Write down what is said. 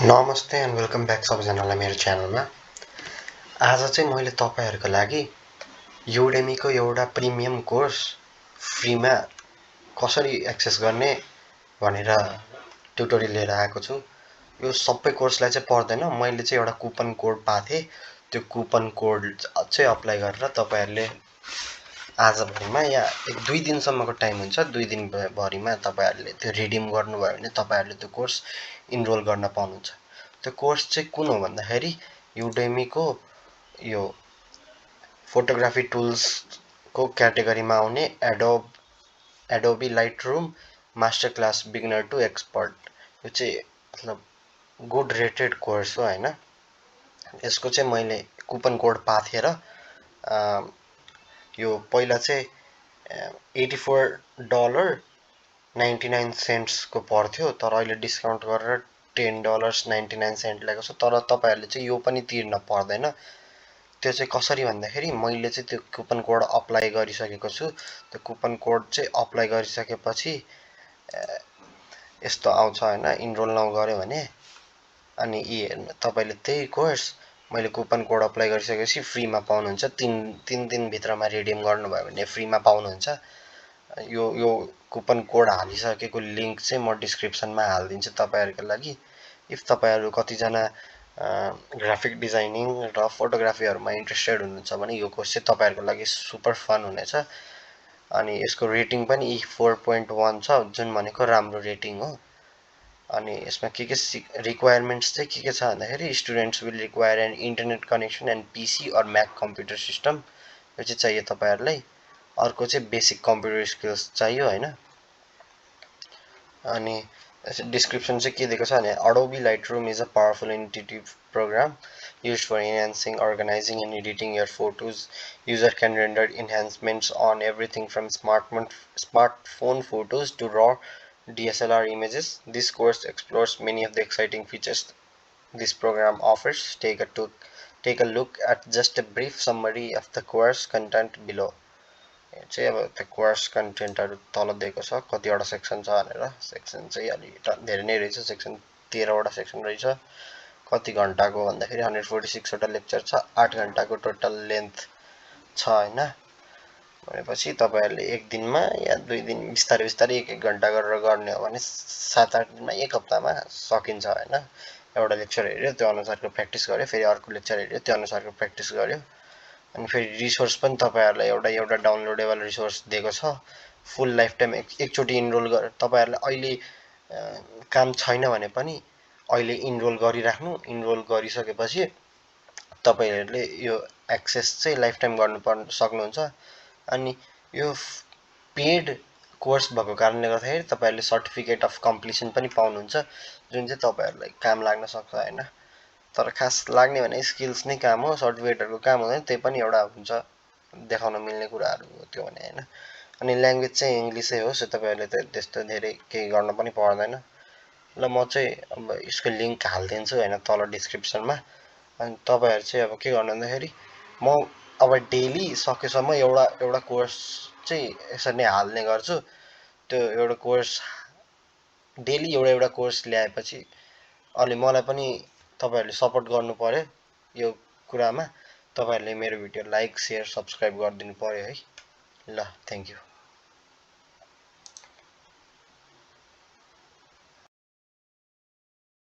नमस्ते and welcome back सबैजनालाई मेरो च्यानलमा। आज चाहिँ मैले तपाईहरुको लागि युडेमीको एउटा प्रिमियम कोर्स फ्रीमा कसरी एक्सेस गर्ने भनेर ट्युटोरियल लिएर आएको छु। यो सबै कोर्सलाई चाहिँ पर्दैन, मैले चाहिँ एउटा कुपन कोड पाथे। त्यो कुपन कोड चाहिँ अप्लाई गरेर तपाईहरुले आजभरिमा या 1-2 दिनसम्मको टाइम हुन्छ। 2 दिन भरिमा तपाईहरुले त्यो रिडिम गर्नुभयो भने तपाईहरुले त्यो कोर्स इनरोल गर्न पाउनुहुन्छ। त्यो कोर्स चाहिँ कुन हो भन्दाखेरि युडेमीको यो फोटोग्राफी टुल्स को क्याटेगोरीमा आउने Adobe Lightroom masterclass beginner to expert. यो चाहिँ मतलब गुड रेटेड कोर्स हो हैन। यसको चाहिँ मैले कुपन कोड पाथेर यो पहिला चाहिँ $84.99 को पर्थ्यो, तर अहिले डिस्काउन्ट गरेर $10.99 ल्याएको छ। तर तपाईहरुले चाहिँ यो पनि तिर्न पर्दैन। त्यो चाहिँ कसरी भन्दाखेरि मैले चाहिँ त्यो कुपन कोड अप्लाई गरिसकेको छु। त्यो कुपन कोड चाहिँ अप्लाई गरिसकेपछि यस्तो आउँछ हैन, इनरोल नाउ गर्यो भने अनि हेर्नु तपाईले त्यही कोर्स मैले कुपन कोड अप्लाई गरिसकेपछि फ्रीमा पाउनुहुन्छ। 3 दिन भित्रमा रिडिम गर्नुभयो भने फ्रीमा पाउनुहुन्छ। यो कुपन कोड हालिसकेको लिंक चाहिँ म डिस्क्रिप्सनमा हाल्दिन्छु तपाईहरुको लागि। इफ तपाईहरु कतिजना ग्राफिक डिजाइनिङ र फोटोग्राफीहरुमा इन्ट्रेस्टेड हुनुहुन्छ भने यो कोर्स चाहिँ तपाईहरुको लागि सुपर फन हुनेछ। अनि यसको रेटिङ पनि 4.1 छ, जुन भनेको राम्रो रेटिङ हो। अनि यसमा के रिक्वायरमेन्ट्स चाहिँ के छ भन्दाखेरि students will require an internet connection and PC or Mac computer system. यो चाहिँ चाहियो तपाईहरुलाई। अर्को चाहिँ बेसिक कम्प्युटर स्किल्स चाहियो हैन। अनि description चाहिँ के दिएको छ भने Adobe Lightroom is a powerful intuitive program used for enhancing, organizing and editing your photos. User can render enhancements on everything from smartphone photos to raw DSLR images. This course explores many of the exciting features this program offers. Take a look at just a brief summary of the course content below. चाहिँ अब त्यो course कन्टेन्टहरु तल दिएको छ, कतिवटा section छ भनेर। Section चाहिँ अलि धेरै नै रहेछ। सेक्सन 13 वटा सेक्सन रहेछ। कति घण्टाको भन्दाखेरि 146 वटा लेक्चर छ। 8 घण्टाको टोटल लेन्थ छ हैन। भनेपछि तपाईहरुले एक दिनमा या 2 दिन बिस्तारै बिस्तारै 1-1 घण्टा गरेर गर्ने हो भने 7-8 दिनमा, एक हप्तामा सकिन्छ हैन। एउटा लेक्चर हेर्यो, त्यो अनुसारको प्र्याक्टिस गर्यो, फेरि अर्को लेक्चर हेर्यो, त्यो अनुसारको प्र्याक्टिस गर्यो। अनि फेरि रिसोर्स पनि तपाईहरुलाई एउटा डाउनलोडेबल रिसोर्स दिएको छ। फुल लाइफ टाइम एकचोटी इनरोल गरेर तपाईहरुलाई अहिले काम छैन भने पनि अहिले इनरोल गरिराख्नु। इनरोल गरिसकेपछि तपाईहरुले यो एक्सेस चाहिँ लाइफ टाइम गर्न सक्नुहुन्छ। अनि यो पेड कोर्स भएको कारणले गर्दाखेरि तपाईहरुले सर्टिफिकेट अफ कम्प्लिसन पनि पाउनुहुन्छ, जुन चाहिँ तपाईहरुलाई काम लाग्न सक्छ हैन। तर खास लाग्ने भने स्किल्स नै काम हो, सर्टिफिकेटहरुको काम हुँदैन। त्यही पनि एउटा हुन्छ देखाउन मिल्ने कुराहरु हो त्यो भने हैन। अनि ल्याङ्ग्वेज चाहिँ इंग्लिशै हो, सो तपाईहरुले त्यस्तो धेरै केही गर्न पनि पर्दैन। ल म चाहिँ अब यसको लिंक हाल्दिन्छु हैन तल डिस्क्रिप्सनमा। अनि तपाईहरु चाहिँ अब के गर्नु भन्दाखेरि म अब डेली सकेसम्म एउटा कोर्स चाहिँ यसरी नै हाल्ने गर्छु। त्यो एउटा कोर्स डेली एउटा कोर्स ल्याएपछि अलि मलाई पनि तपाईहरुले सपोर्ट गर्नु पर्यो यो कुरामा। तपाईहरुले मेरो भिडियो लाइक, शेयर, सब्स्क्राइब गरिदिनु पर्यो है। ल, थ्यांक यू।